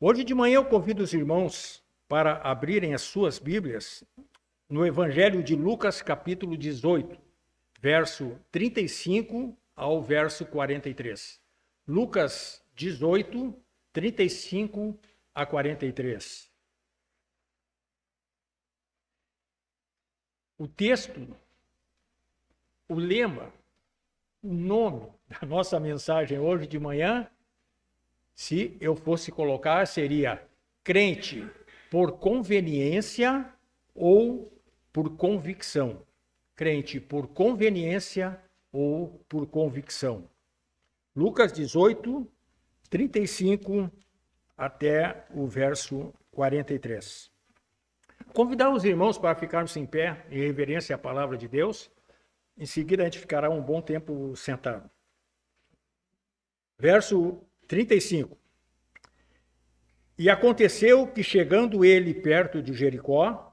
Hoje de manhã eu convido os irmãos para abrirem as suas Bíblias no Evangelho de Lucas, capítulo 18, verso 35 ao verso 43. Lucas 18, 35 a 43. O texto, o lema, o nome da nossa mensagem hoje de manhã, se eu fosse colocar, seria crente por conveniência ou por convicção. Crente por conveniência ou por convicção. Lucas 18, 35 até o verso 43. Convidar os irmãos para ficarmos em pé em reverência à palavra de Deus. Em seguida, a gente ficará um bom tempo sentado. Verso 35. E aconteceu que, chegando ele perto de Jericó,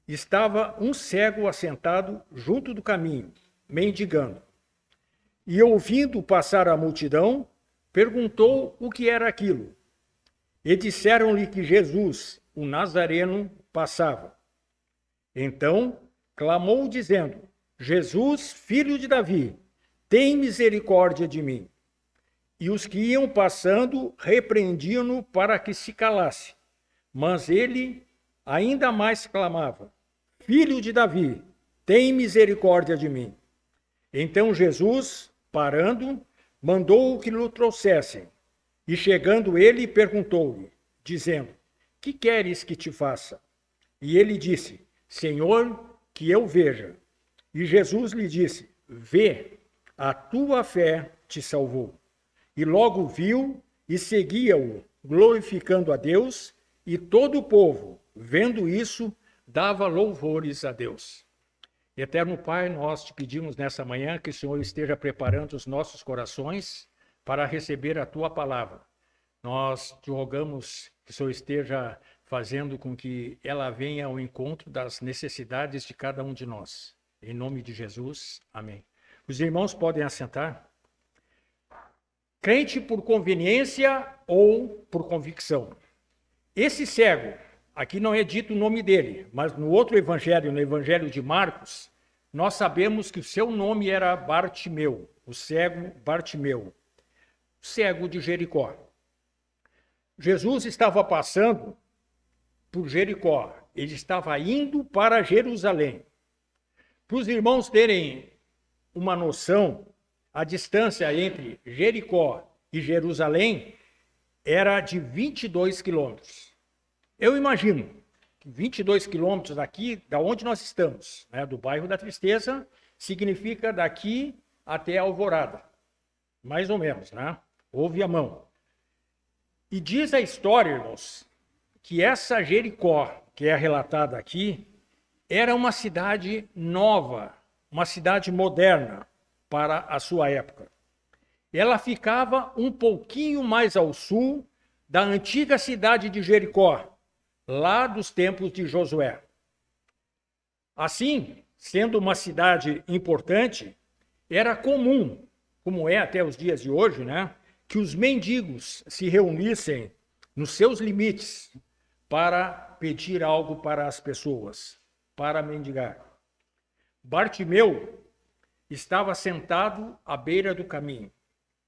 estava um cego assentado junto do caminho, mendigando. E, ouvindo passar a multidão, perguntou o que era aquilo. E disseram-lhe que Jesus, o Nazareno, passava. Então clamou, dizendo: Jesus, filho de Davi, tem misericórdia de mim. E os que iam passando repreendiam-no para que se calasse. Mas ele ainda mais clamava: Filho de Davi, tem misericórdia de mim. Então Jesus, parando, mandou que lhe trouxessem. E chegando ele, perguntou-lhe, dizendo: Que queres que te faça? E ele disse: Senhor, que eu veja. E Jesus lhe disse: Vê, a tua fé te salvou. E logo viu e seguia-o, glorificando a Deus, e todo o povo, vendo isso, dava louvores a Deus. Eterno Pai, nós te pedimos nessa manhã que o Senhor esteja preparando os nossos corações para receber a tua palavra. Nós te rogamos que o Senhor esteja fazendo com que ela venha ao encontro das necessidades de cada um de nós. Em nome de Jesus, amém. Os irmãos podem assentar. Crente por conveniência ou por convicção. Esse cego, aqui não é dito o nome dele, mas no outro evangelho, no evangelho de Marcos, nós sabemos que o seu nome era Bartimeu, o cego Bartimeu, cego de Jericó. Jesus estava passando por Jericó, ele estava indo para Jerusalém. Para os irmãos terem uma noção, a distância entre Jericó e Jerusalém era de 22 quilômetros. Eu imagino que 22 quilômetros daqui, da onde nós estamos, né, do bairro da Tristeza, significa daqui até Alvorada. Mais ou menos, né? Ouve a mão. E diz a história, irmãos, que essa Jericó, que é relatada aqui, era uma cidade nova, uma cidade moderna para a sua época. Ela ficava um pouquinho mais ao sul da antiga cidade de Jericó, lá dos tempos de Josué. Assim, sendo uma cidade importante, era comum, como é até os dias de hoje, né, que os mendigos se reunissem nos seus limites para pedir algo para as pessoas, para mendigar. Bartimeu estava sentado à beira do caminho,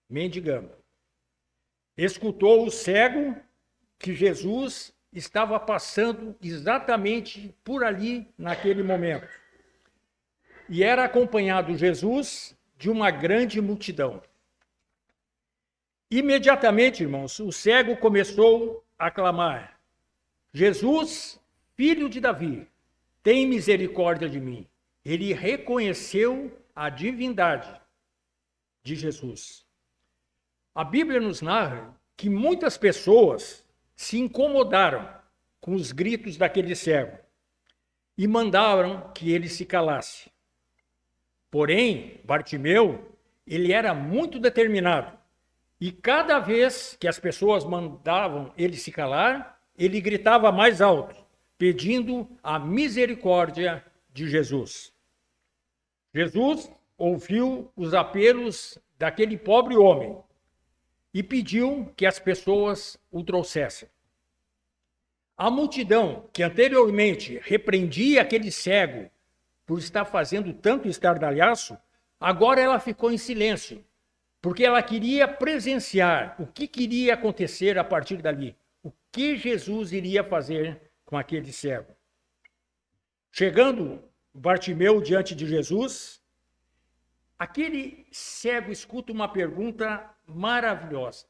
mendigando. Escutou o cego que Jesus estava passando exatamente por ali naquele momento. E era acompanhado Jesus de uma grande multidão. Imediatamente, irmãos, o cego começou a clamar: Jesus, filho de Davi, tem misericórdia de mim. Ele reconheceu a divindade de Jesus. A Bíblia nos narra que muitas pessoas se incomodaram com os gritos daquele cego e mandaram que ele se calasse. Porém, Bartimeu, ele era muito determinado. E cada vez que as pessoas mandavam ele se calar, ele gritava mais alto, pedindo a misericórdia de Jesus. Jesus ouviu os apelos daquele pobre homem e pediu que as pessoas o trouxessem. A multidão que anteriormente repreendia aquele cego por estar fazendo tanto estardalhaço, agora ela ficou em silêncio, porque ela queria presenciar o que queria acontecer a partir dali, o que Jesus iria fazer com aquele cego. Chegando Bartimeu diante de Jesus, aquele cego escuta uma pergunta maravilhosa,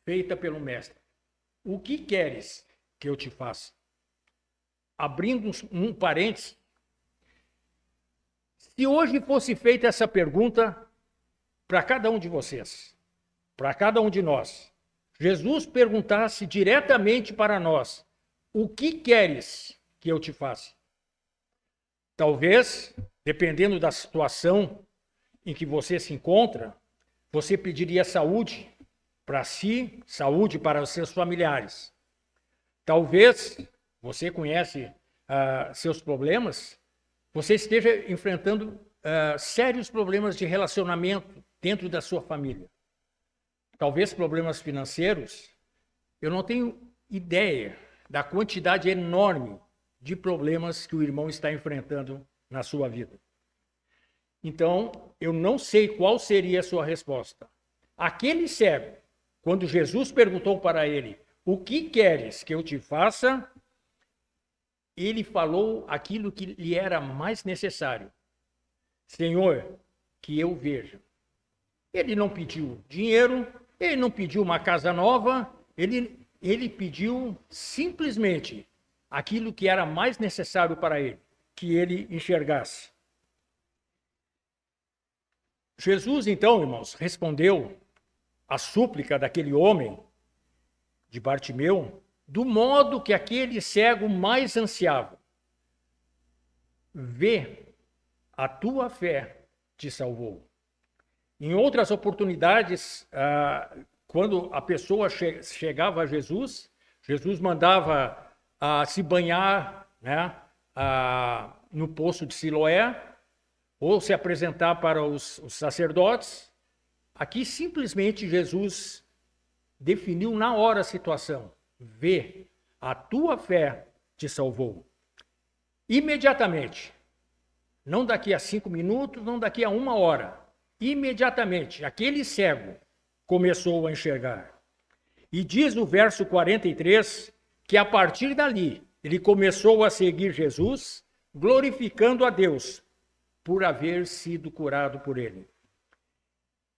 feita pelo mestre. O que queres que eu te faça? Abrindo um parênteses, se hoje fosse feita essa pergunta para cada um de vocês, para cada um de nós, Jesus perguntasse diretamente para nós, o que queres que eu te faça? Talvez, dependendo da situação em que você se encontra, você pediria saúde para si, saúde para os seus familiares. Talvez, você conhece seus problemas, você esteja enfrentando sérios problemas de relacionamento dentro da sua família. Talvez problemas financeiros. Eu não tenho ideia da quantidade enorme de problemas que o irmão está enfrentando na sua vida. Então, eu não sei qual seria a sua resposta. Aquele cego, quando Jesus perguntou para ele, o que queres que eu te faça? Ele falou aquilo que lhe era mais necessário. Senhor, que eu veja. Ele não pediu dinheiro, ele não pediu uma casa nova, ele pediu simplesmente aquilo que era mais necessário para ele, que ele enxergasse. Jesus, então, irmãos, respondeu à súplica daquele homem, de Bartimeu, do modo que aquele cego mais ansiava. Vê, a tua fé te salvou. Em outras oportunidades, quando a pessoa chegava a Jesus, Jesus mandava se banhar, né, no poço de Siloé, ou se apresentar para os sacerdotes. Aqui simplesmente Jesus definiu na hora a situação. Vê, a tua fé te salvou. Imediatamente, não daqui a 5 minutos, não daqui a 1 hora, imediatamente, aquele cego começou a enxergar. E diz o verso 43 que a partir dali ele começou a seguir Jesus, glorificando a Deus por haver sido curado por ele.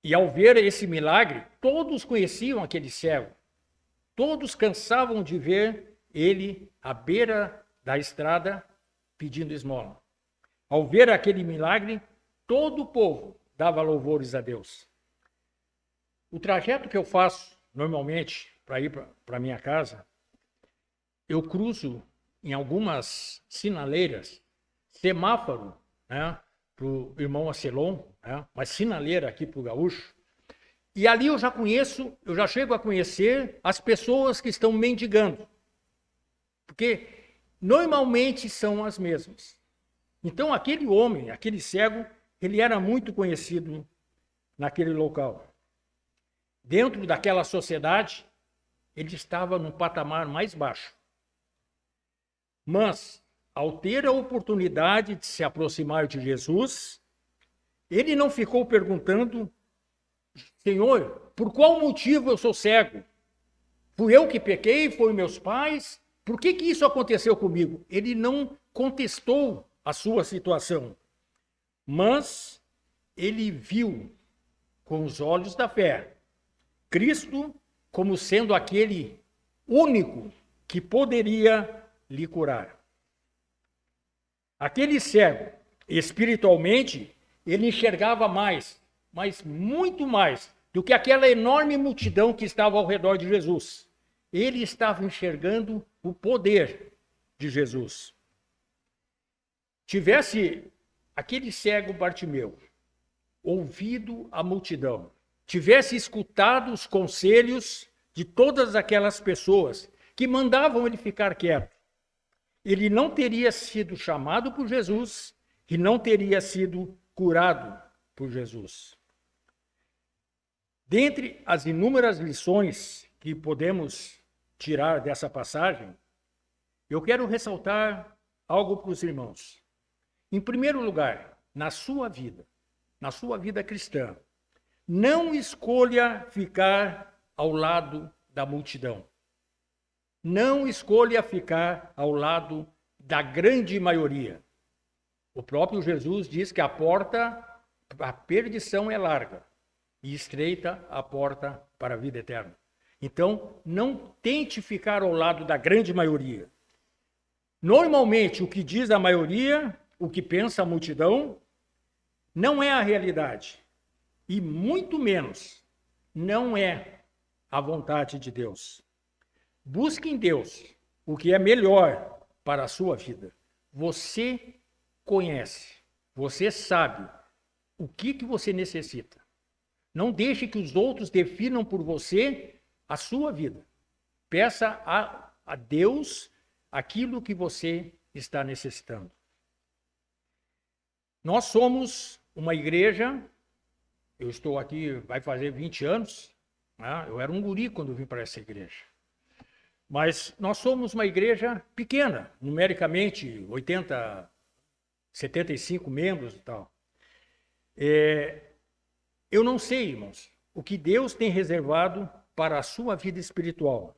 E ao ver esse milagre, todos conheciam aquele cego. Todos cansavam de ver ele à beira da estrada pedindo esmola. Ao ver aquele milagre, todo o povo dava louvores a Deus. O trajeto que eu faço normalmente para ir para minha casa, eu cruzo em algumas sinaleiras, semáforo, né, para o irmão Acelon, né, mas sinaleira aqui para o gaúcho. E ali eu já chego a conhecer as pessoas que estão mendigando. Porque normalmente são as mesmas. Então aquele homem, aquele cego, ele era muito conhecido naquele local. Dentro daquela sociedade, ele estava num patamar mais baixo. Mas, ao ter a oportunidade de se aproximar de Jesus, ele não ficou perguntando, Senhor, por qual motivo eu sou cego? Fui eu que pequei? Foi meus pais? Por que isso aconteceu comigo? Ele não contestou a sua situação, mas ele viu com os olhos da fé Cristo como sendo aquele único que poderia lhe curar. Aquele cego, espiritualmente, ele enxergava mais, mas muito mais, do que aquela enorme multidão que estava ao redor de Jesus. Ele estava enxergando o poder de Jesus. Tivesse aquele cego Bartimeu ouvido a multidão, tivesse escutado os conselhos de todas aquelas pessoas que mandavam ele ficar quieto, ele não teria sido chamado por Jesus e não teria sido curado por Jesus. Dentre as inúmeras lições que podemos tirar dessa passagem, eu quero ressaltar algo para os irmãos. Em primeiro lugar, na sua vida cristã, não escolha ficar ao lado da multidão. Não escolha ficar ao lado da grande maioria. O próprio Jesus diz que a perdição é larga e estreita a porta para a vida eterna. Então, não tente ficar ao lado da grande maioria. Normalmente, o que diz a maioria, o que pensa a multidão, não é a realidade. E muito menos não é a vontade de Deus. Busque em Deus o que é melhor para a sua vida. Você conhece, você sabe o que você necessita. Não deixe que os outros definam por você a sua vida. Peça a Deus aquilo que você está necessitando. Nós somos uma igreja, eu estou aqui, vai fazer 20 anos, né? Eu era um guri quando vim para essa igreja. Mas nós somos uma igreja pequena, numericamente, 75 membros e tal. Eu não sei, irmãos, o que Deus tem reservado para a sua vida espiritual.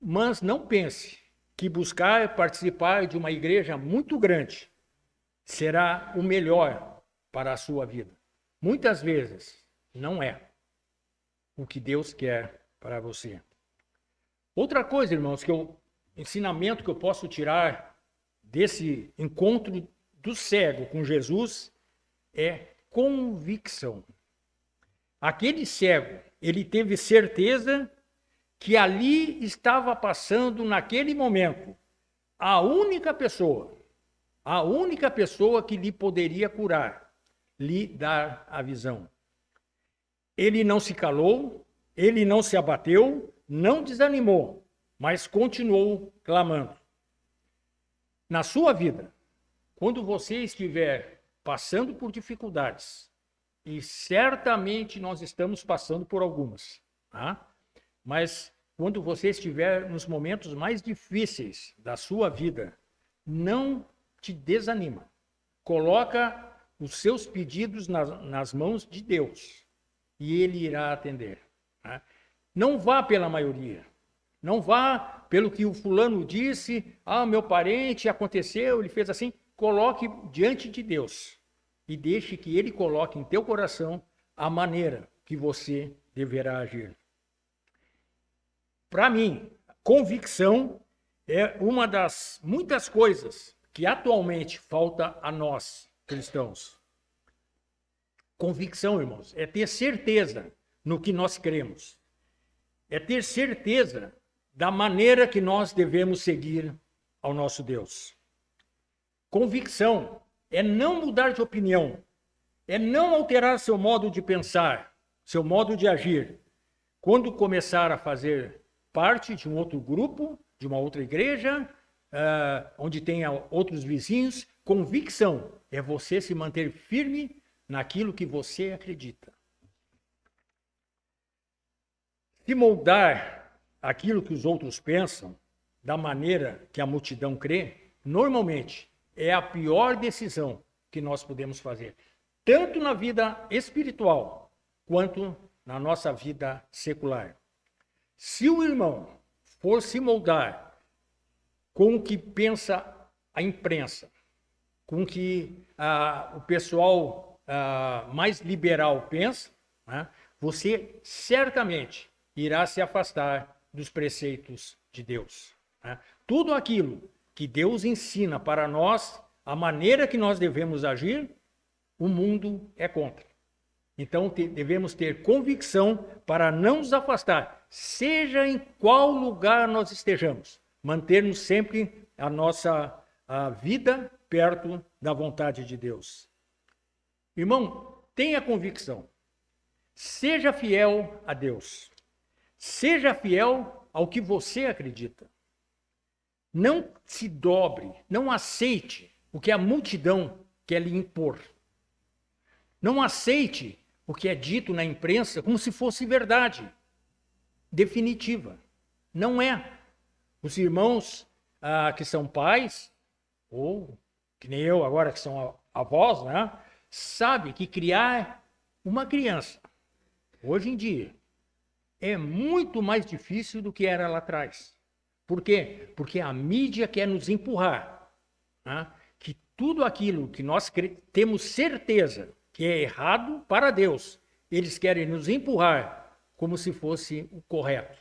Mas não pense que buscar participar de uma igreja muito grande será o melhor para a sua vida. Muitas vezes não é o que Deus quer para você. Outra coisa, irmãos, ensinamento que eu posso tirar desse encontro do cego com Jesus é convicção. Aquele cego, ele teve certeza que ali estava passando, naquele momento, a única pessoa que lhe poderia curar, lhe dar a visão. Ele não se calou, ele não se abateu, não desanimou, mas continuou clamando. Na sua vida, quando você estiver passando por dificuldades, e certamente nós estamos passando por algumas, tá? Mas quando você estiver nos momentos mais difíceis da sua vida, não te desanima. Coloca os seus pedidos nas mãos de Deus e Ele irá atender. Tá? Não vá pela maioria. Não vá pelo que o fulano disse. Ah, meu parente, aconteceu, ele fez assim. Coloque diante de Deus e deixe que Ele coloque em teu coração a maneira que você deverá agir. Para mim, convicção é uma das muitas coisas que atualmente falta a nós, cristãos. Convicção, irmãos, é ter certeza no que nós cremos. É ter certeza da maneira que nós devemos seguir ao nosso Deus. Convicção é não mudar de opinião, é não alterar seu modo de pensar, seu modo de agir. Quando começar a fazer parte de um outro grupo, de uma outra igreja, onde tenha outros vizinhos, convicção é você se manter firme naquilo que você acredita. Se moldar aquilo que os outros pensam, da maneira que a multidão crê, normalmente é a pior decisão que nós podemos fazer, tanto na vida espiritual quanto na nossa vida secular. Se o irmão for se moldar com o que pensa a imprensa, com o que o pessoal mais liberal pensa, né, você certamente irá se afastar dos preceitos de Deus. Né? Tudo aquilo que Deus ensina para nós, a maneira que nós devemos agir, o mundo é contra. Então devemos ter convicção para não nos afastar, seja em qual lugar nós estejamos, mantermos sempre a nossa vida perto da vontade de Deus. Irmão, tenha convicção, seja fiel a Deus, seja fiel ao que você acredita. Não se dobre, não aceite o que a multidão quer lhe impor. Não aceite o que é dito na imprensa como se fosse verdade definitiva. Não é. Os irmãos que são pais, ou que nem eu agora que são avós, né? Sabe que criar uma criança, hoje em dia, é muito mais difícil do que era lá atrás. Por quê? Porque a mídia quer nos empurrar, né? Que tudo aquilo que nós temos certeza que é errado para Deus, eles querem nos empurrar como se fosse o correto.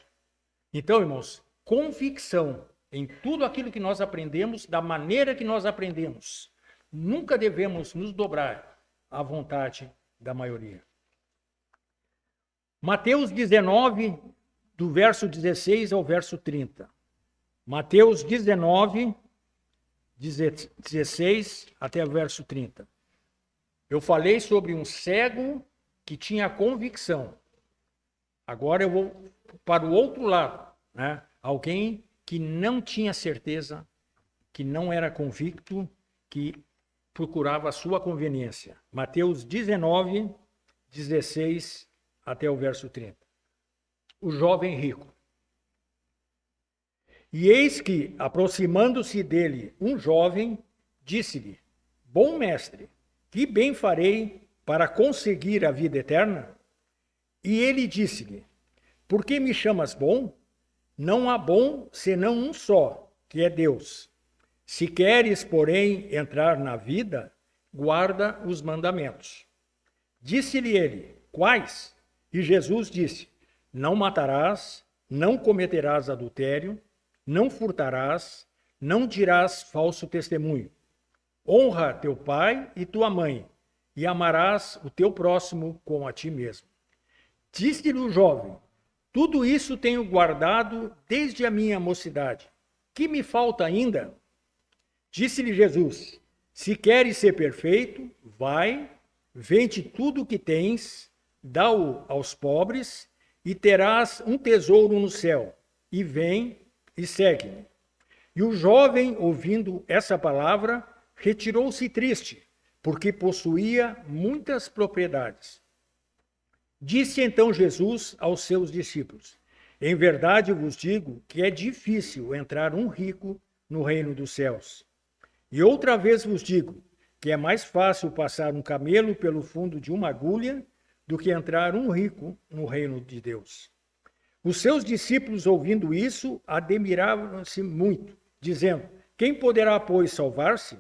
Então, irmãos, convicção em tudo aquilo que nós aprendemos, da maneira que nós aprendemos. Nunca devemos nos dobrar à vontade da maioria. Mateus 19, do verso 16 ao verso 30. Mateus 19, 16 até o verso 30. Eu falei sobre um cego que tinha convicção. Agora eu vou para o outro lado, né? Alguém que não tinha certeza, que não era convicto, que procurava a sua conveniência. Mateus 19, 16 até o verso 30. O jovem rico. E eis que, aproximando-se dele um jovem, disse-lhe: Bom mestre, que bem farei para conseguir a vida eterna? E ele disse-lhe: Por que me chamas bom? Não há bom senão um só, que é Deus. Se queres, porém, entrar na vida, guarda os mandamentos. Disse-lhe ele: Quais? E Jesus disse: Não matarás, não cometerás adultério, não furtarás, não dirás falso testemunho. Honra teu pai e tua mãe, e amarás o teu próximo como a ti mesmo. Disse-lhe o jovem: Tudo isso tenho guardado desde a minha mocidade. Que me falta ainda? Disse-lhe Jesus: Se queres ser perfeito, vai, vende tudo o que tens, dá-o aos pobres, e terás um tesouro no céu. E vem e segue-me. E o jovem, ouvindo essa palavra, retirou-se triste, porque possuía muitas propriedades. Disse então Jesus aos seus discípulos: Em verdade vos digo que é difícil entrar um rico no reino dos céus. E outra vez vos digo que é mais fácil passar um camelo pelo fundo de uma agulha do que entrar um rico no reino de Deus. Os seus discípulos, ouvindo isso, admiravam-se muito, dizendo: Quem poderá, pois, salvar-se?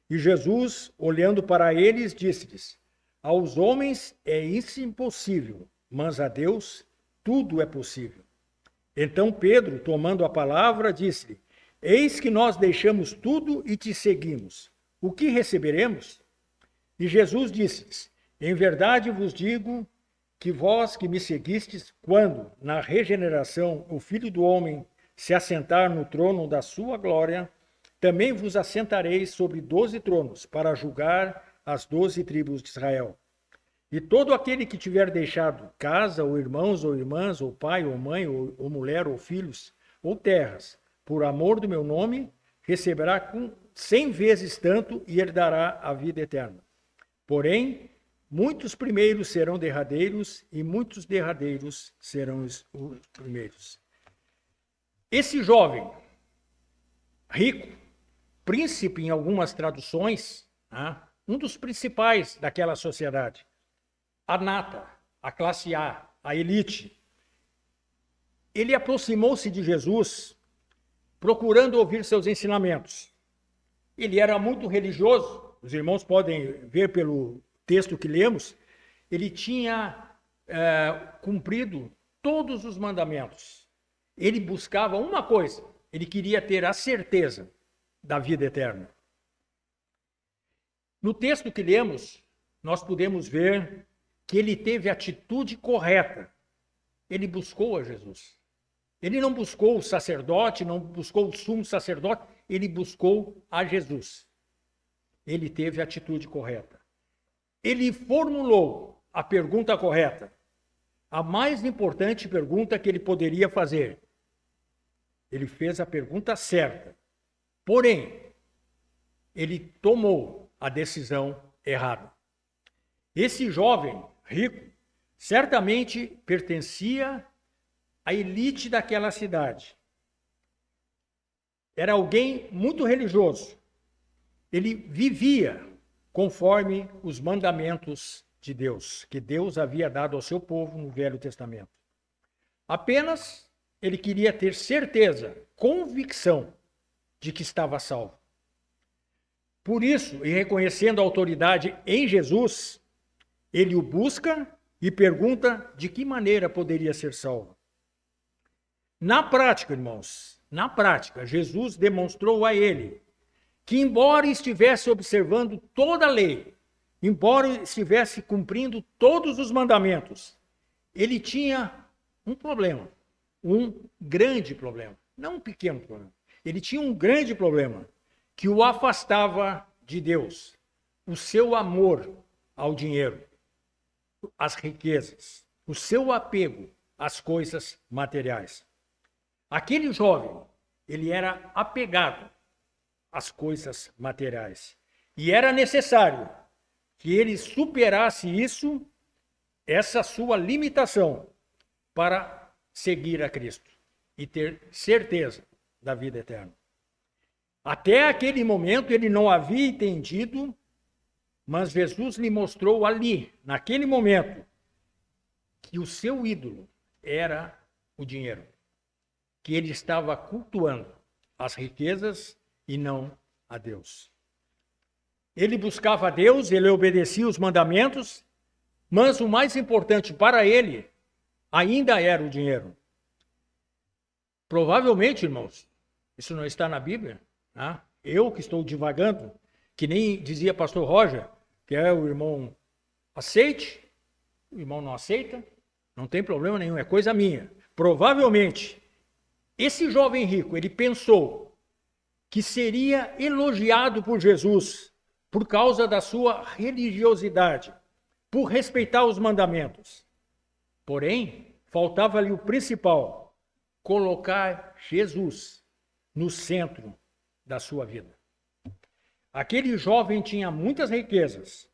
E Jesus, olhando para eles, disse-lhes: Aos homens é isso impossível, mas a Deus tudo é possível. Então Pedro, tomando a palavra, disse-lhe: Eis que nós deixamos tudo e te seguimos. O que receberemos? E Jesus disse-lhes: Em verdade vos digo que vós que me seguistes, quando, na regeneração, o Filho do Homem se assentar no trono da sua glória, também vos assentareis sobre 12 tronos, para julgar as 12 tribos de Israel. E todo aquele que tiver deixado casa, ou irmãos, ou irmãs, ou pai, ou mãe, ou mulher, ou filhos, ou terras, por amor do meu nome, receberá com 100 vezes tanto e herdará a vida eterna. Porém, muitos primeiros serão derradeiros, e muitos derradeiros serão os primeiros. Esse jovem, rico, príncipe em algumas traduções, um dos principais daquela sociedade, a nata, a classe A, a elite, ele aproximou-se de Jesus procurando ouvir seus ensinamentos. Ele era muito religioso, os irmãos podem ver pelo texto que lemos, ele tinha cumprido todos os mandamentos. Ele buscava uma coisa, ele queria ter a certeza da vida eterna. No texto que lemos, nós podemos ver que ele teve a atitude correta. Ele buscou a Jesus. Ele não buscou o sacerdote, não buscou o sumo sacerdote, ele buscou a Jesus. Ele teve a atitude correta. Ele formulou a pergunta correta. A mais importante pergunta que ele poderia fazer. Ele fez a pergunta certa. Porém, ele tomou a decisão errada. Esse jovem rico certamente pertencia à elite daquela cidade. era alguém muito religioso. Ele vivia conforme os mandamentos de Deus, que Deus havia dado ao seu povo no Velho Testamento. Apenas ele queria ter certeza, convicção de que estava salvo. Por isso, e reconhecendo a autoridade em Jesus, ele o busca e pergunta de que maneira poderia ser salvo. Na prática, irmãos, Jesus demonstrou a ele que, embora estivesse observando toda a lei, embora estivesse cumprindo todos os mandamentos, ele tinha um problema, um grande problema, não um pequeno problema. Ele tinha um grande problema que o afastava de Deus, o seu amor ao dinheiro, às riquezas, o seu apego às coisas materiais. Aquele jovem, ele era apegado às coisas materiais. E era necessário que ele superasse isso, essa sua limitação, para seguir a Cristo e ter certeza da vida eterna. Até aquele momento ele não havia entendido, mas Jesus lhe mostrou ali, naquele momento, que o seu ídolo era o dinheiro, que ele estava cultuando as riquezas e não a Deus. Ele buscava a Deus, ele obedecia os mandamentos, mas o mais importante para ele ainda era o dinheiro. Provavelmente, irmãos, isso não está na Bíblia, né? Eu que estou divagando, que nem dizia pastor Roger, que é o irmão aceite, o irmão não aceita, não tem problema nenhum, é coisa minha. Provavelmente, esse jovem rico, ele pensou que seria elogiado por Jesus por causa da sua religiosidade, por respeitar os mandamentos. Porém, faltava-lhe o principal, colocar Jesus no centro da sua vida. Aquele jovem tinha muitas riquezas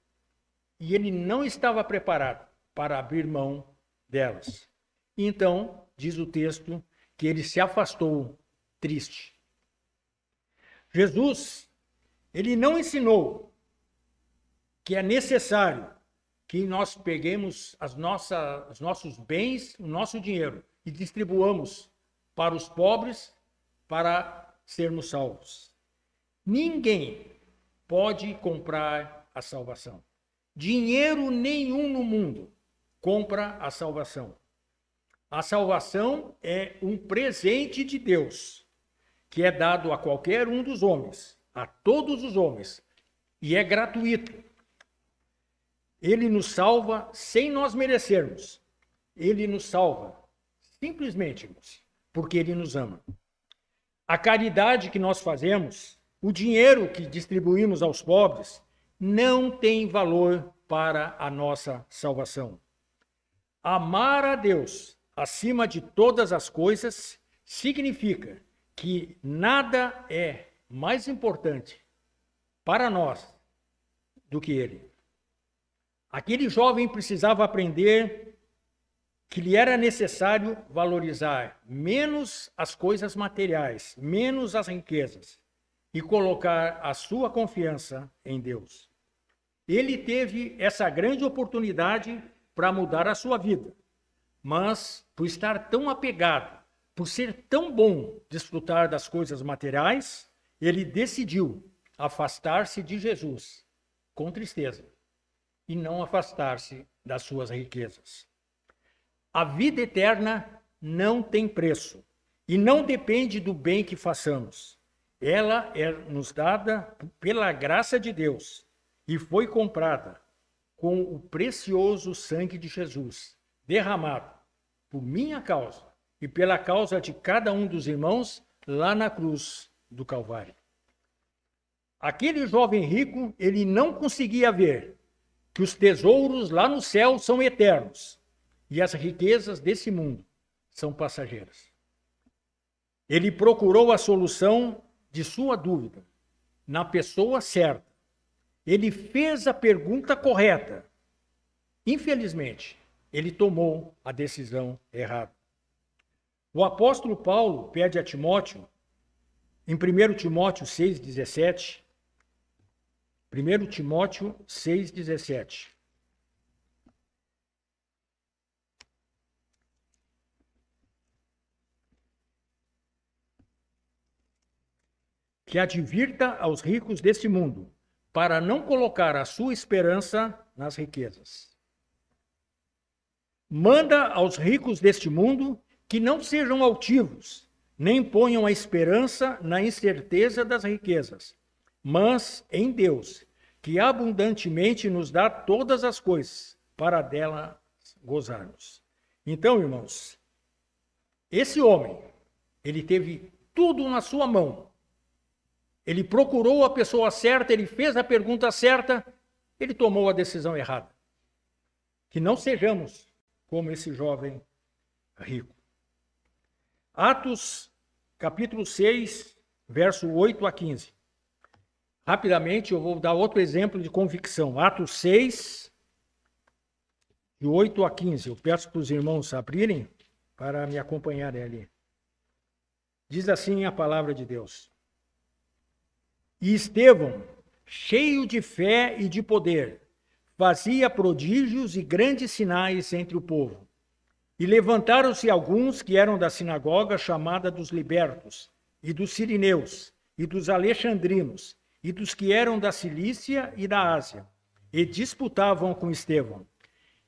e ele não estava preparado para abrir mão delas. Então, diz o texto, que ele se afastou triste. Jesus, ele não ensinou que é necessário que nós peguemos os nossos bens, o nosso dinheiro e distribuamos para os pobres para sermos salvos. Ninguém pode comprar a salvação. Dinheiro nenhum no mundo compra a salvação. A salvação é um presente de Deus, que é dado a qualquer um dos homens, a todos os homens, e é gratuito. Ele nos salva sem nós merecermos. Ele nos salva simplesmente, porque ele nos ama. A caridade que nós fazemos, o dinheiro que distribuímos aos pobres, não tem valor para a nossa salvação. Amar a Deus acima de todas as coisas significa que nada é mais importante para nós do que Ele. Aquele jovem precisava aprender que lhe era necessário valorizar menos as coisas materiais, menos as riquezas, e colocar a sua confiança em Deus. Ele teve essa grande oportunidade para mudar a sua vida, mas por estar tão apegado, por ser tão bom desfrutar das coisas materiais, ele decidiu afastar-se de Jesus com tristeza e não afastar-se das suas riquezas. A vida eterna não tem preço e não depende do bem que façamos. Ela é nos dada pela graça de Deus e foi comprada com o precioso sangue de Jesus, derramado por minha causa e pela causa de cada um dos irmãos lá na cruz do Calvário. Aquele jovem rico, ele não conseguia ver que os tesouros lá no céu são eternos e as riquezas desse mundo são passageiras. Ele procurou a solução de sua dúvida na pessoa certa. Ele fez a pergunta correta. Infelizmente, ele tomou a decisão errada. O apóstolo Paulo pede a Timóteo em 1 Timóteo 6,17. 1 Timóteo 6,17. Que advirta aos ricos deste mundo, para não colocar a sua esperança nas riquezas. Manda aos ricos deste mundo que não sejam altivos, nem ponham a esperança na incerteza das riquezas, mas em Deus, que abundantemente nos dá todas as coisas, para dela gozarmos. Então, irmãos, esse homem, ele teve tudo na sua mão. Ele procurou a pessoa certa, ele fez a pergunta certa, ele tomou a decisão errada. Que não sejamos como esse jovem rico. Atos, capítulo 6, verso 8 a 15. Rapidamente eu vou dar outro exemplo de convicção. Atos 6, de 8 a 15. Eu peço para os irmãos abrirem para me acompanharem ali. Diz assim a palavra de Deus. E Estevão, cheio de fé e de poder, fazia prodígios e grandes sinais entre o povo. E levantaram-se alguns que eram da sinagoga chamada dos libertos, e dos sirineus, e dos alexandrinos, e dos que eram da Cilícia e da Ásia, e disputavam com Estevão.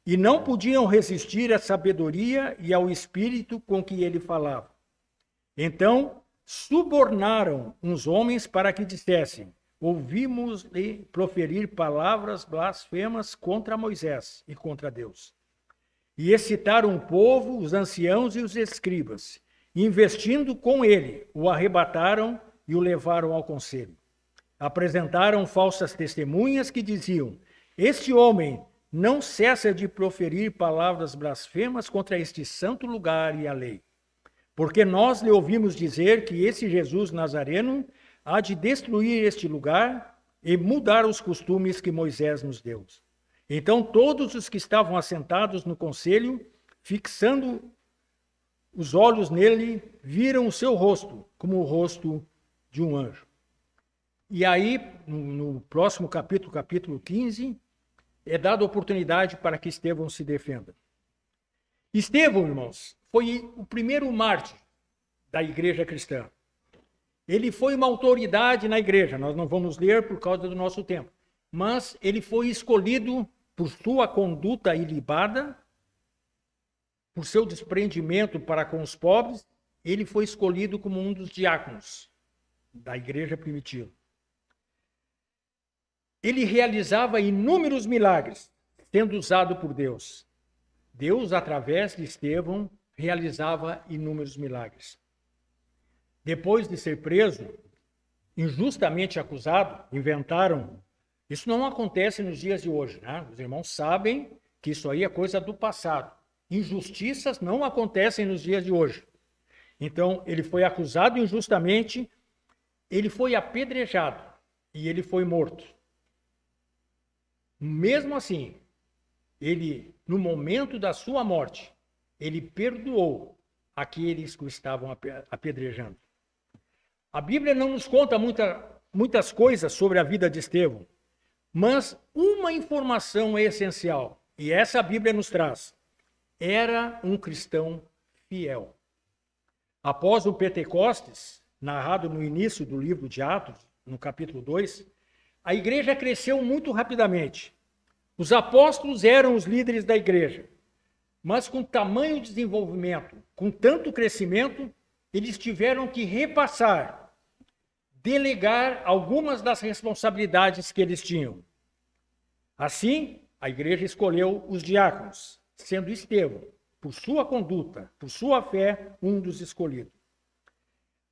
E não podiam resistir à sabedoria e ao espírito com que ele falava. Então, subornaram uns homens para que dissessem: ouvimos-lhe proferir palavras blasfemas contra Moisés e contra Deus. E excitaram o povo, os anciãos e os escribas, e, investindo com ele, o arrebataram e o levaram ao conselho. Apresentaram falsas testemunhas que diziam: este homem não cessa de proferir palavras blasfemas contra este santo lugar e a lei. Porque nós lhe ouvimos dizer que esse Jesus Nazareno há de destruir este lugar e mudar os costumes que Moisés nos deu. Então todos os que estavam assentados no conselho, fixando os olhos nele, viram o seu rosto como o rosto de um anjo. E aí, no próximo capítulo, capítulo 15, é dada oportunidade para que Estevão se defenda. Estevão, irmãos, foi o primeiro mártir da igreja cristã. Ele foi uma autoridade na igreja, nós não vamos ler por causa do nosso tempo, mas ele foi escolhido por sua conduta ilibada, por seu desprendimento para com os pobres, ele foi escolhido como um dos diáconos da igreja primitiva. Ele realizava inúmeros milagres, sendo usado por Deus. Deus, através de Estevão, realizava inúmeros milagres. Depois de ser preso, injustamente acusado, inventaram. Isso não acontece nos dias de hoje, né? Os irmãos sabem que isso aí é coisa do passado. Injustiças não acontecem nos dias de hoje. Então, ele foi acusado injustamente, ele foi apedrejado e ele foi morto. Mesmo assim, ele, no momento da sua morte, ele perdoou aqueles que o estavam apedrejando. A Bíblia não nos conta muitas coisas sobre a vida de Estevão, mas uma informação é essencial, e essa a Bíblia nos traz. Era um cristão fiel. Após o Pentecostes, narrado no início do livro de Atos, no capítulo 2, a igreja cresceu muito rapidamente. Os apóstolos eram os líderes da igreja, mas com tamanho desenvolvimento, com tanto crescimento, eles tiveram que repassar, delegar algumas das responsabilidades que eles tinham. Assim, a igreja escolheu os diáconos, sendo Estevão, por sua conduta, por sua fé, um dos escolhidos.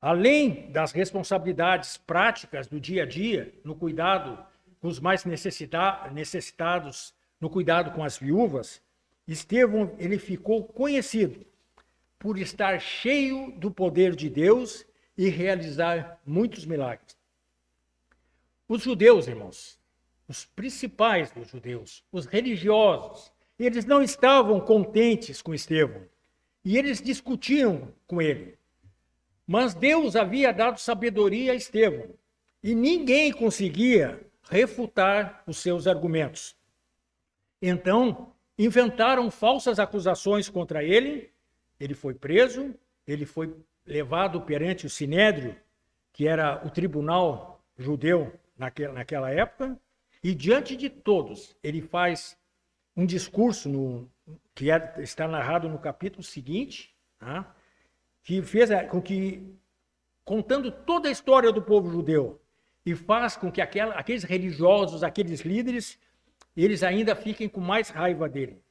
Além das responsabilidades práticas do dia a dia, no cuidado com os mais necessitados, no cuidado com as viúvas, Estevão, ele ficou conhecido por estar cheio do poder de Deus e realizar muitos milagres. Os judeus, irmãos, os principais dos judeus, os religiosos, eles não estavam contentes com Estevão e eles discutiam com ele. Mas Deus havia dado sabedoria a Estevão e ninguém conseguia refutar os seus argumentos. Então, inventaram falsas acusações contra ele, ele foi preso, ele foi levado perante o Sinédrio, que era o tribunal judeu naquela época, e diante de todos, ele faz um discurso que está narrado no capítulo seguinte, tá? Que fez com que, contando toda a história do povo judeu, e faz com que aqueles religiosos, aqueles líderes, eles ainda fiquem com mais raiva dele.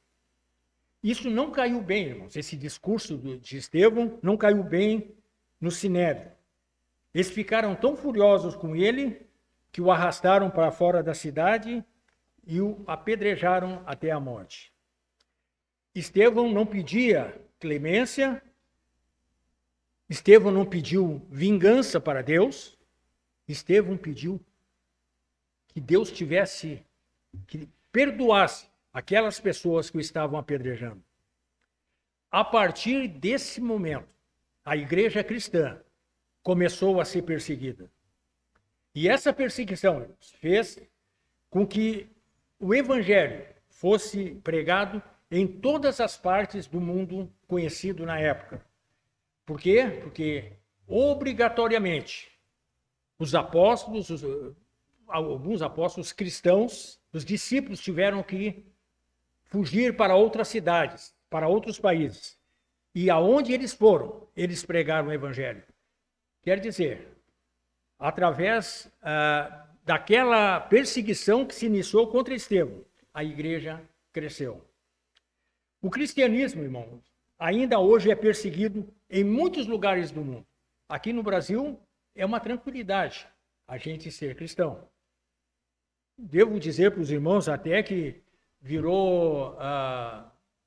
Isso não caiu bem, irmãos. Esse discurso de Estevão não caiu bem no Sinédrio. Eles ficaram tão furiosos com ele que o arrastaram para fora da cidade e o apedrejaram até a morte. Estevão não pedia clemência, Estevão não pediu vingança para Deus, Estevão pediu que Deus que perdoasse aquelas pessoas que o estavam apedrejando. A partir desse momento, a igreja cristã começou a ser perseguida. E essa perseguição fez com que o evangelho fosse pregado em todas as partes do mundo conhecido na época. Por quê? Porque, obrigatoriamente, os apóstolos, alguns apóstolos cristãos, os discípulos tiveram que fugir para outras cidades, para outros países. E aonde eles foram, eles pregaram o evangelho. Quer dizer, através daquela perseguição que se iniciou contra Estevão, a igreja cresceu. O cristianismo, irmãos, ainda hoje é perseguido em muitos lugares do mundo. Aqui no Brasil, é uma tranquilidade a gente ser cristão. Devo dizer para os irmãos até que virou,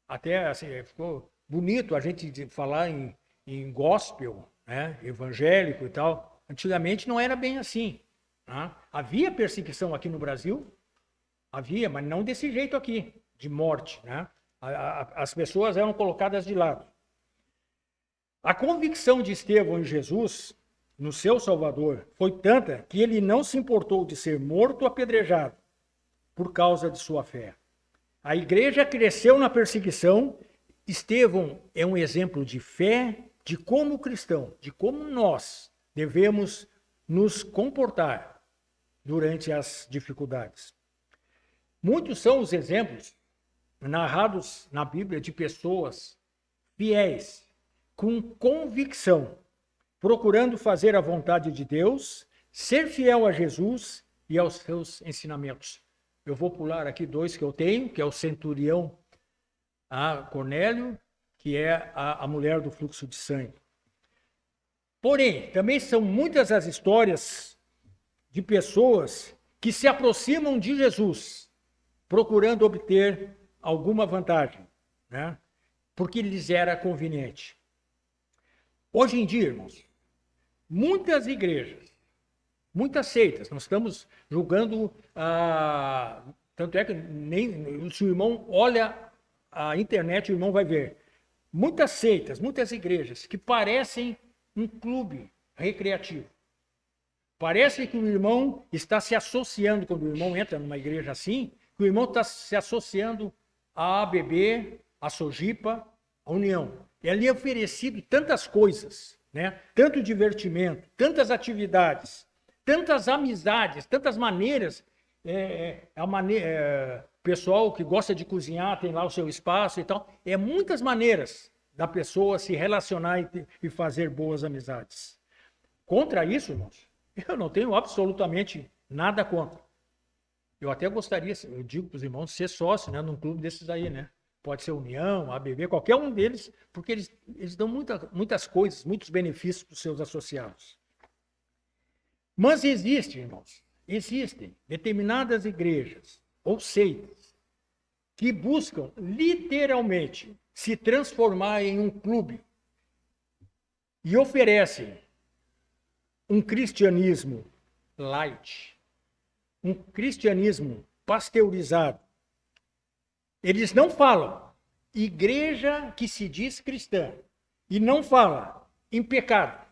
até assim, ficou bonito a gente falar em gospel, né, evangélico e tal. Antigamente não era bem assim. Né? Havia perseguição aqui no Brasil, havia, mas não desse jeito aqui, de morte. Né? As pessoas eram colocadas de lado. A convicção de Estevão em Jesus, no seu Salvador, foi tanta que ele não se importou de ser morto ou apedrejado por causa de sua fé. A igreja cresceu na perseguição. Estevão é um exemplo de fé, de como cristão, de como nós devemos nos comportar durante as dificuldades. Muitos são os exemplos narrados na Bíblia de pessoas fiéis, com convicção, procurando fazer a vontade de Deus, ser fiel a Jesus e aos seus ensinamentos. Eu vou pular aqui dois que eu tenho, que é o centurião Cornélio, que é a mulher do fluxo de sangue. Porém, também são muitas as histórias de pessoas que se aproximam de Jesus, procurando obter alguma vantagem, né? Porque lhes era conveniente. Hoje em dia, irmãos, muitas igrejas, muitas seitas, nós estamos julgando, tanto é que nem se o irmão olha a internet, o irmão vai ver. Muitas seitas, muitas igrejas que parecem um clube recreativo. Parece que o irmão está se associando, quando o irmão entra numa igreja assim, que o irmão está se associando à ABB, à Sojipa, à União. E ali é oferecido tantas coisas, né? Tanto divertimento, tantas atividades, tantas amizades, tantas maneiras. Pessoal que gosta de cozinhar tem lá o seu espaço e tal. É muitas maneiras da pessoa se relacionar e fazer boas amizades. Contra isso, irmãos, eu não tenho absolutamente nada contra. Eu até gostaria, eu digo para os irmãos, ser sócio, né, num clube desses aí, né? Pode ser União, ABB, qualquer um deles, porque eles dão muitas coisas, muitos benefícios para os seus associados. Mas existem determinadas igrejas ou seitas que buscam literalmente se transformar em um clube e oferecem um cristianismo light, um cristianismo pasteurizado. Eles não falam igreja que se diz cristã e não fala em pecado,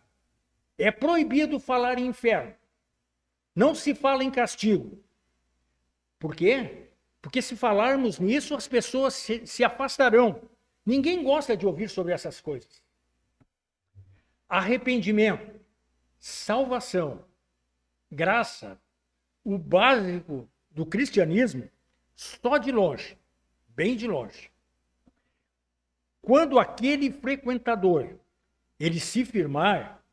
É proibido falar em inferno. Não se fala em castigo. Por quê? Porque se falarmos nisso, as pessoas se afastarão. Ninguém gosta de ouvir sobre essas coisas. Arrependimento, salvação, graça, o básico do cristianismo, só de longe, bem de longe. Quando aquele frequentador, ele se firmar,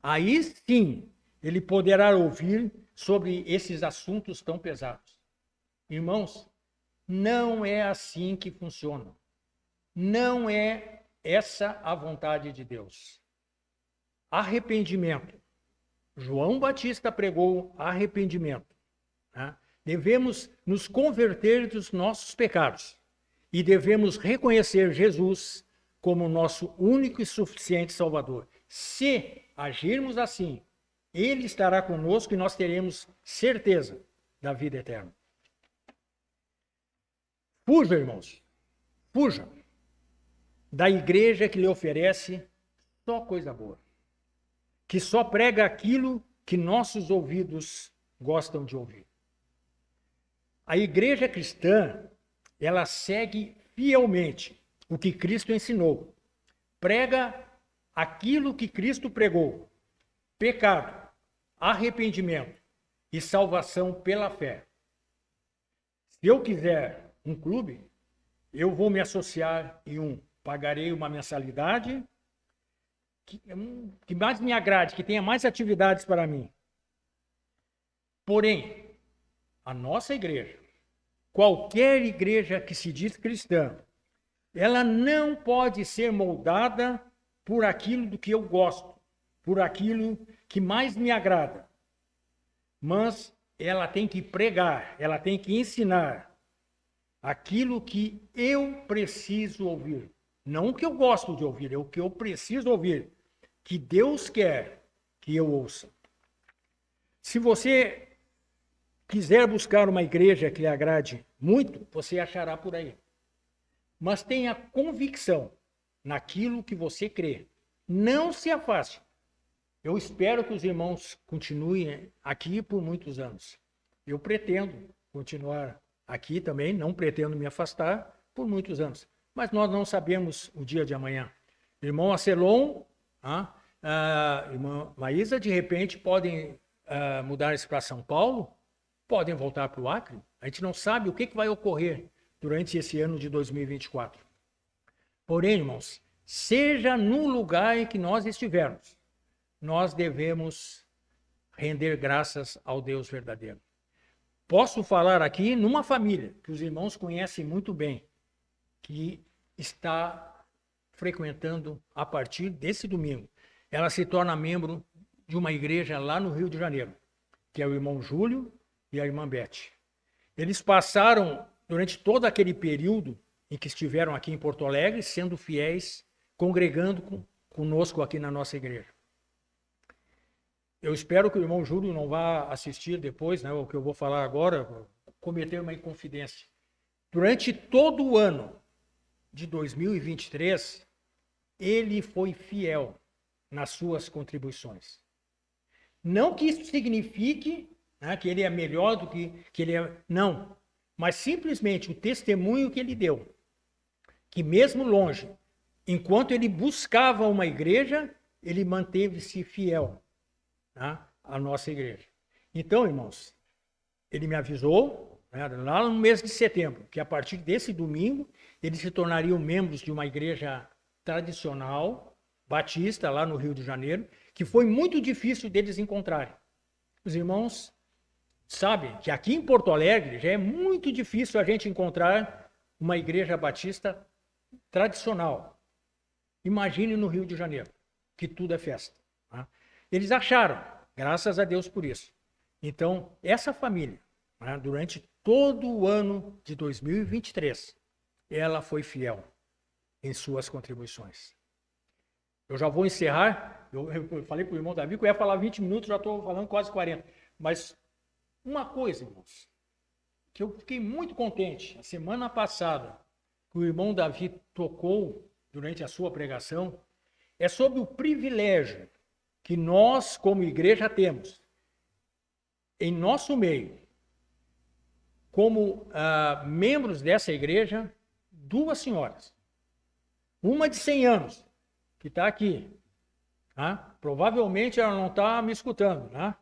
aí sim ele poderá ouvir sobre esses assuntos tão pesados. Irmãos, não é assim que funciona. Não é essa a vontade de Deus. Arrependimento. João Batista pregou arrependimento. Né? Devemos nos converter dos nossos pecados e devemos reconhecer Jesus como nosso único e suficiente Salvador. Se agirmos assim, Ele estará conosco e nós teremos certeza da vida eterna. Fuja, irmãos, fuja da igreja que lhe oferece só coisa boa, que só prega aquilo que nossos ouvidos gostam de ouvir. A igreja cristã, ela segue fielmente o que Cristo ensinou. Prega aquilo que Cristo pregou: pecado, arrependimento e salvação pela fé. Se eu quiser um clube, eu vou me associar em um. Pagarei uma mensalidade que mais me agrade, que tenha mais atividades para mim. Porém, a nossa igreja, qualquer igreja que se diz cristã, ela não pode ser moldada por aquilo do que eu gosto, por aquilo que mais me agrada. Mas ela tem que pregar, ela tem que ensinar aquilo que eu preciso ouvir. Não o que eu gosto de ouvir, é o que eu preciso ouvir, que Deus quer que eu ouça. Se você quiser buscar uma igreja que lhe agrade muito, você achará por aí. Mas tenha convicção naquilo que você crê. Não se afaste. Eu espero que os irmãos continuem aqui por muitos anos. Eu pretendo continuar aqui também, não pretendo me afastar por muitos anos. Mas nós não sabemos o dia de amanhã. Irmão Acelon, irmã Maísa, de repente podem mudar-se para São Paulo, podem voltar para o Acre. A gente não sabe o que vai ocorrer durante esse ano de 2024. Porém, irmãos, seja no lugar em que nós estivermos, nós devemos render graças ao Deus verdadeiro. Posso falar aqui numa família que os irmãos conhecem muito bem, que está frequentando a partir desse domingo. Ela se torna membro de uma igreja lá no Rio de Janeiro, que é o irmão Júlio e a irmã Beth. Eles passaram, durante todo aquele período em que estiveram aqui em Porto Alegre, sendo fiéis, congregando conosco aqui na nossa igreja. Eu espero que o irmão Júlio não vá assistir depois, né, o que eu vou falar agora, cometer uma inconfidência. Durante todo o ano de 2023, ele foi fiel nas suas contribuições. Não que isso signifique, né, que ele é melhor do que ele é. Não. Mas simplesmente o testemunho que ele deu. Que mesmo longe, enquanto ele buscava uma igreja, ele manteve-se fiel, tá, à nossa igreja. Então, irmãos, ele me avisou, né, lá no mês de setembro, que a partir desse domingo, eles se tornariam membros de uma igreja tradicional, batista, lá no Rio de Janeiro, que foi muito difícil deles encontrarem. Os irmãos sabem que aqui em Porto Alegre já é muito difícil a gente encontrar uma igreja batista tradicional. Imagine no Rio de Janeiro, que tudo é festa. Tá? Eles acharam, graças a Deus por isso. Então, essa família, né, durante todo o ano de 2023, ela foi fiel em suas contribuições. Eu já vou encerrar. Eu falei para o irmão Davi que eu ia falar 20 minutos, já estou falando quase 40. Mas uma coisa, irmãos, que eu fiquei muito contente, a semana passada, que o irmão Davi tocou durante a sua pregação, é sobre o privilégio que nós, como igreja, temos em nosso meio, como membros dessa igreja, duas senhoras. Uma de 100 anos, que está aqui. Tá? Provavelmente ela não está me escutando, né?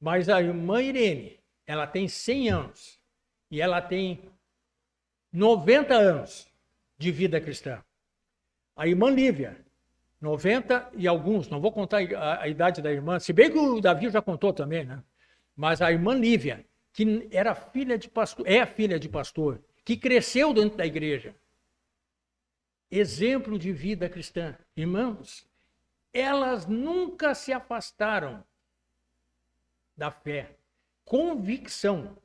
Mas a irmã Irene, ela tem 100 anos e ela tem 90 anos de vida cristã. A irmã Lívia, 90 e alguns, não vou contar a idade da irmã, se bem que o Davi já contou também, né? Mas a irmã Lívia, que era filha de pastor, é filha de pastor, que cresceu dentro da igreja. Exemplo de vida cristã. Irmãos, elas nunca se afastaram da fé. Convicção.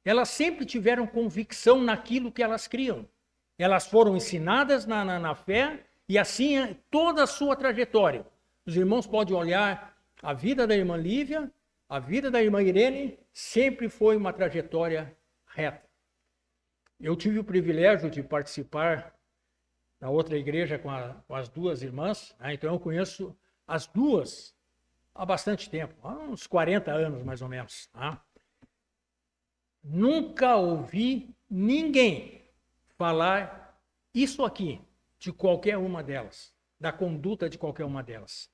Elas sempre tiveram convicção naquilo que elas criam. Elas foram ensinadas na fé e assim toda a sua trajetória. Os irmãos podem olhar a vida da irmã Lívia, a vida da irmã Irene, sempre foi uma trajetória reta. Eu tive o privilégio de participar na outra igreja com as duas irmãs, né? Então eu conheço as duas há bastante tempo, há uns 40 anos mais ou menos. Tá? Nunca ouvi ninguém falar isso aqui de qualquer uma delas, da conduta de qualquer uma delas.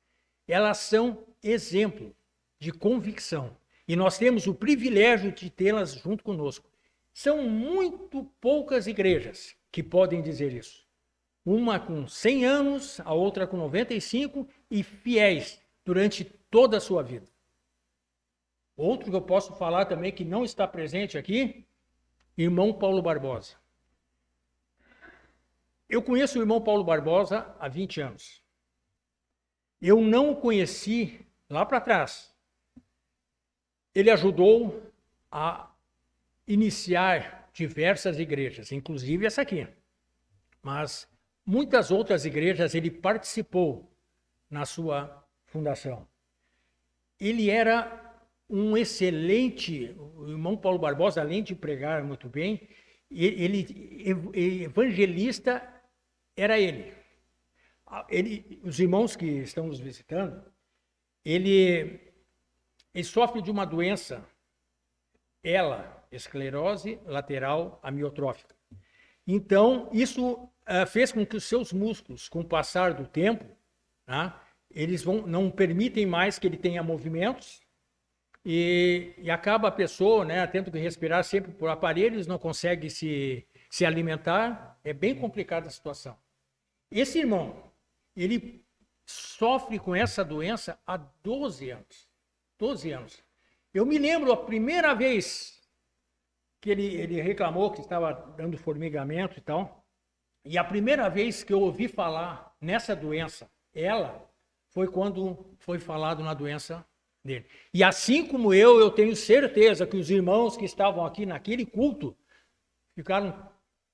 Elas são exemplo de convicção e nós temos o privilégio de tê-las junto conosco. São muito poucas igrejas que podem dizer isso. Uma com 100 anos, a outra com 95 e fiéis durante toda a sua vida. Outro que eu posso falar também que não está presente aqui, irmão Paulo Barbosa. Eu conheço o irmão Paulo Barbosa há 20 anos. Eu não o conheci lá para trás. Ele ajudou a iniciar diversas igrejas, inclusive essa aqui. Mas muitas outras igrejas ele participou na sua fundação. Ele era um excelente, o irmão Paulo Barbosa, além de pregar muito bem, evangelista era ele. Os irmãos que estão nos visitando, ele sofre de uma doença, esclerose lateral amiotrófica. Então, isso fez com que os seus músculos, com o passar do tempo, tá, eles não permitem mais que ele tenha movimentos e acaba a pessoa, né, tendo que respirar sempre por aparelhos, não consegue se alimentar. É bem complicada a situação. Esse irmão, ele sofre com essa doença há 12 anos. 12 anos. Eu me lembro a primeira vez que ele reclamou que estava dando formigamento e tal. E a primeira vez que eu ouvi falar nessa doença, foi quando foi falado na doença dele. E assim como eu tenho certeza que os irmãos que estavam aqui naquele culto ficaram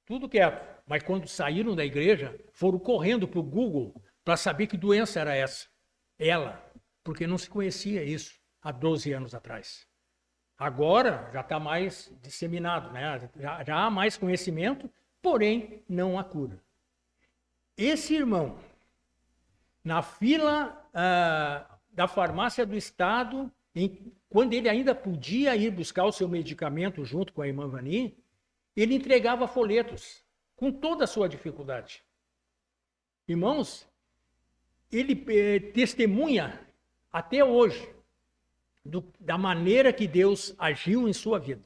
tudo quieto. Mas quando saíram da igreja, foram correndo para o Google para saber que doença era essa. Porque não se conhecia isso há 12 anos atrás. Agora já está mais disseminado, né? Já há mais conhecimento, porém não há cura. Esse irmão, na fila da farmácia do Estado, quando ele ainda podia ir buscar o seu medicamento junto com a irmã Vani, ele entregava folhetos com toda a sua dificuldade. Irmãos, ele testemunha até hoje da maneira que Deus agiu em sua vida.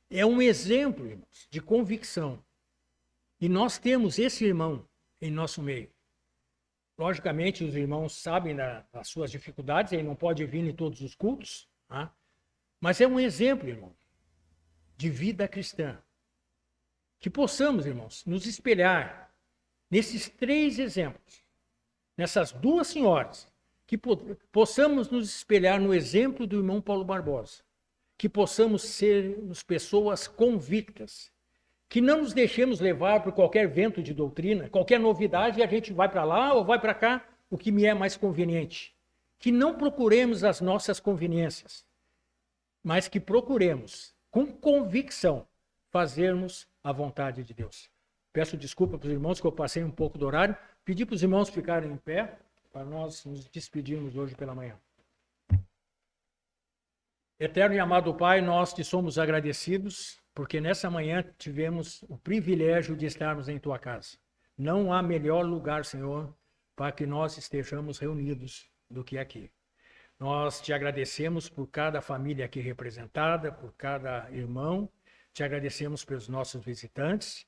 É um exemplo, irmãos, de convicção. E nós temos esse irmão em nosso meio. Logicamente, os irmãos sabem das suas dificuldades, ele não pode vir em todos os cultos, tá? Mas é um exemplo, irmão, de vida cristã. Que possamos, irmãos, nos espelhar nesses 3 exemplos, nessas 2 senhoras, que possamos nos espelhar no exemplo do irmão Paulo Barbosa, que possamos sermos pessoas convictas, que não nos deixemos levar por qualquer vento de doutrina, qualquer novidade, e a gente vai para lá ou vai para cá, o que me é mais conveniente. Que não procuremos as nossas conveniências, mas que procuremos, com convicção, fazermos a vontade de Deus. Peço desculpa para os irmãos que eu passei um pouco do horário, pedi para os irmãos ficarem em pé. para nós nos despedirmos hoje pela manhã. Eterno e amado Pai, nós te somos agradecidos, porque nessa manhã tivemos o privilégio de estarmos em tua casa. Não há melhor lugar, Senhor, para que nós estejamos reunidos do que aqui. Nós te agradecemos por cada família aqui representada, por cada irmão, te agradecemos pelos nossos visitantes,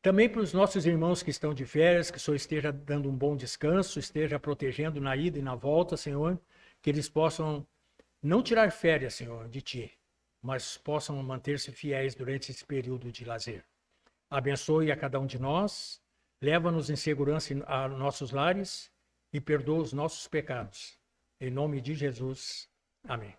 também para os nossos irmãos que estão de férias, que o Senhor esteja dando um bom descanso, esteja protegendo na ida e na volta, Senhor, que eles possam não tirar férias, Senhor, de Ti, mas possam manter-se fiéis durante esse período de lazer. Abençoe a cada um de nós, leva-nos em segurança a nossos lares e perdoa os nossos pecados. Em nome de Jesus. Amém.